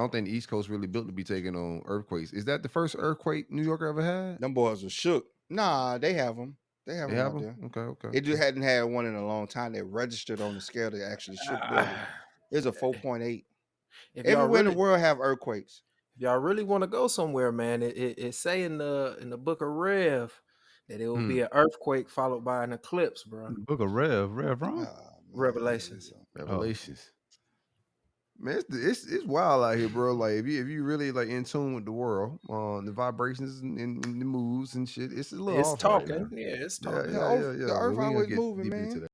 I don't think the East Coast really built to be taking on earthquakes. Is that the first earthquake New York ever had? Them boys were shook. Nah, they have them. They have They them have out them? there. Okay, okay, It just okay. hadn't had one in a long time that registered on the scale that actually shook buildings. It's a 4.8. If y'all Everywhere in the really world have earthquakes. if y'all really want to go somewhere, man, it say in the book of Rev that it will be Hmm. an earthquake followed by an eclipse, bro. Book of Rev wrong? Man, Revelations. Revelations. Man, it's wild out here, bro. Like if you really like in tune with the world, the vibrations and the moves and shit, it's a little It's off right talking. now. Yeah, it's Yeah, talking. yeah, yeah, The yeah. But earth we ain't gonna always get moving, deep into man. that.